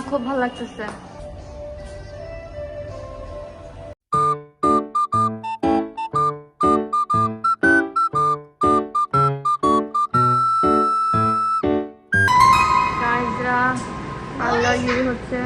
খুব ভালো লাগতেছে। গাইজরা পার্লারগিরি হচ্ছে।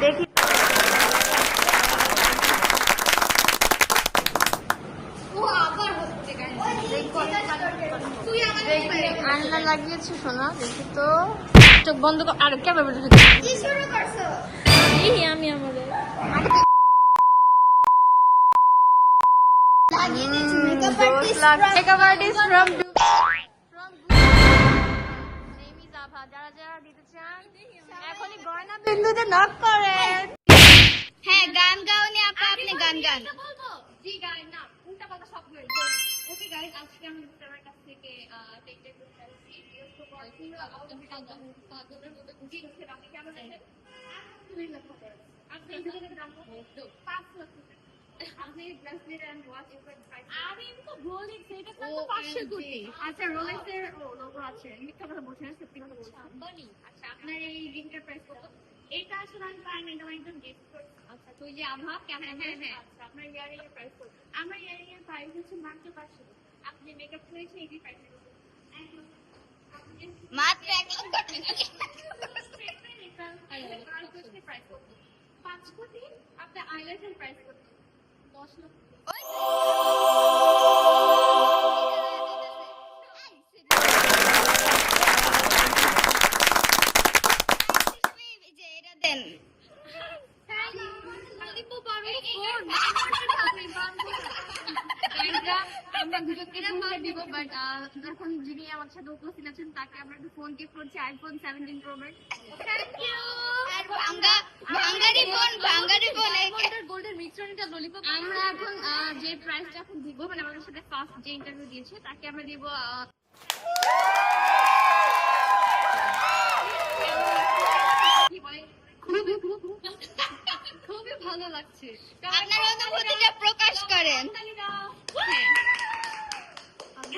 দেখি আয়না লাগিয়েছি সোনা, দেখি তো। চোখ বন্ধ কর। আর ক্যামেরা আমি আমাদের মেকআপ আর্টিস্ট ফ্রম যারা যারা দিতে চান এখনই গয়না বিন্দুতে নক করেন। হ্যাঁ, গান গাওনি আপা, আপনি গান গান। জি গাইস, না উল্টা কথা সব বলি। ওকে গাইস, আজকে আমি তোমার কাছ থেকে টেকটেক করতে আসছি। ভিডিওস তো করছি, আপনি কাজের মধ্যে বুঝি হচ্ছে আপনি কেমন আছেন? আলহামদুলিল্লাহ ভালো আছি। আপনি এখানে দাম কত? 5 লাখ টাকা। আপনি ব্রেসলেট এন্ড ওয়াচ এর প্রাইস আমি তো বলি সেটা তো 500 কোটি। আচ্ছা, রোলেক্স এর লোগো আছে। মিথ্যা কথা বলছেন, সত্যি কথা বলছেন। আচ্ছা, আপনার এই রিংটার প্রাইস কত? এটা আসলে আমি পাই না, এটা একদম গেস করছি। আচ্ছা, তো এই যে আভা কেমন? হ্যাঁ, আচ্ছা, আপনার ইয়ারিং এর প্রাইস কত? আমার ইয়ারিং এর প্রাইস হচ্ছে মাত্র 500। আপনি মেকআপ করেছেন এই প্রাইস কত? মাত্র 1 লক্ষ টাকা। 5 কোটি। আপনার আইল্যাশের প্রাইস কত? 10 লক্ষ। দেন আমরা দুজনকে ফোন দিব, বাট যখন যিনি আমার সাথে উপস্থিত আছেন তাকে আমরা একটা ফোন গিফট করছি, iPhone 17 pro max. Thank you. ভাঙ্গারি ফোন গোল্ডের মিক্সচারটা ললিপপ। আমরা এখন যে প্রাইসটা এখন দিব, মানে আমাদের সাথে ফার্স্ট যে ইন্টারভিউ দিয়েছে তাকে আমরা দিব খুবই ভালো লাগছে। আপনার অনুভূতিটা প্রকাশ করেন।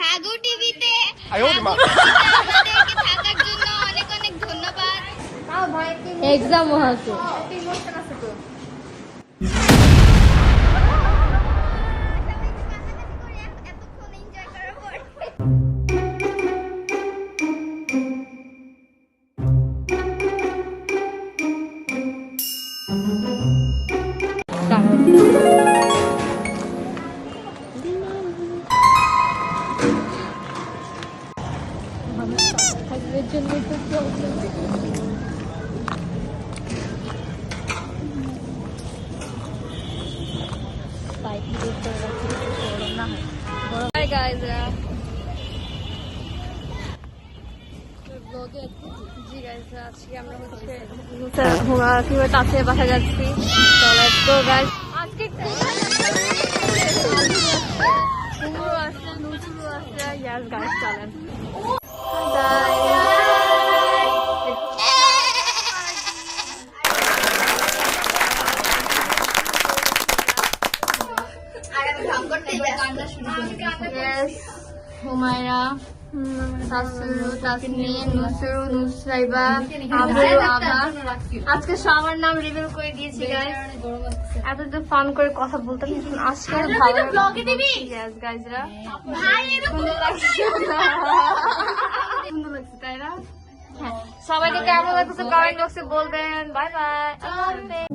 হাগু টিভিতে থাকার জন্য অনেক অনেক ধন্যবাদ। এক্সামও আছে। এতক্ষণ এনজয় করার পর Hi guys, জি গাইস, আজকে আমরা হচ্ছে কিভাবে কাছে বাসা যাচ্ছি। তো লেটস গো গাইস। আজকে কুমড়ো আসছে, নুচুরো আসছে। ইয়াস গাইস, চলেন। হুমায়রা, সাসুলু, তাসমিন, নুসরু, নুসরাইবা, আবু, আভা। আজকে সবার নাম রিভিল করে দিয়েছি গাইস। এত তো ফান করে কথা বলতাম, আজকে ভালো ব্লগে দিবি। यस গাইসরা, ভাই সুন্দর লাগছে, সুন্দর লাগছে তাই না? হ্যাঁ, সবাইকে কেমন লাগছে কমেন্ট বক্সে বলবেন। বাই বাই, আল্লাহ হাফেজ।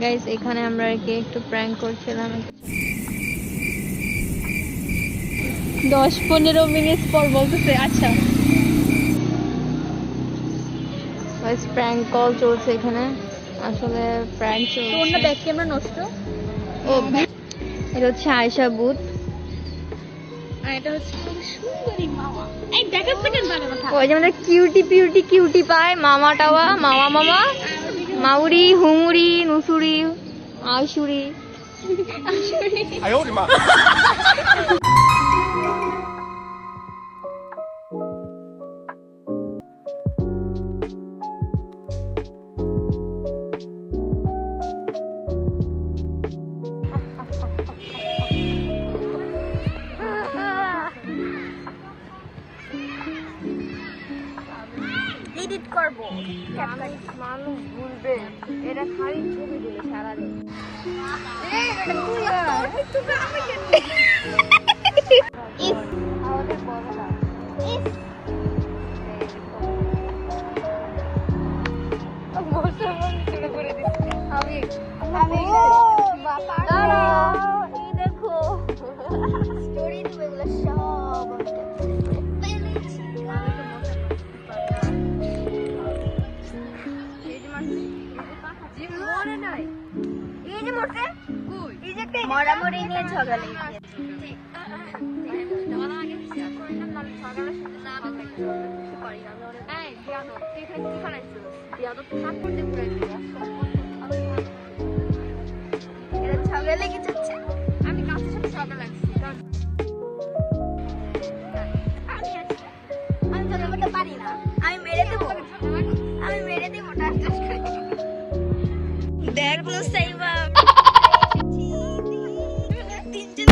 গাইস এখানে আমরা আর কি একটু প্র্যাঙ্ক করছিলাম 10-15 মিনিট পর বলতেছে আচ্ছা গাইস প্র্যাঙ্ক কল চলছে এখানে আসলে প্র্যাঙ্ক চলছে তোর না ব্যাক ক্যামেরা নষ্ট ও এটা হচ্ছে আয়েশা বুথ আর এটা হচ্ছে খুব সুন্দরী মামা এই দেখার সেকেন্ড বারে কথা ওই যে আমাদের কিউটি পায় মামা টাওয়া মামা মাউরি হুমুরি নুসুরি আশুরি 哎呦我的妈！ এডিট করব মানুষ ভুলবে এটা খালি ছবি দিলে সারাদিন আমাদের বড়টা আমি এই দেখো স্টোরি দেবে এগুলো সব মরামরি নিয়ে ঝগড়া লেগে ঝগড়া লেগে যাচ্ছে আমি কাছের সাথে ঝগড়া লাগছি আমি ঝগড়া করতে পারি না আমি মেরে দেবো টাস করে দেখ নো সাইবা তিনজন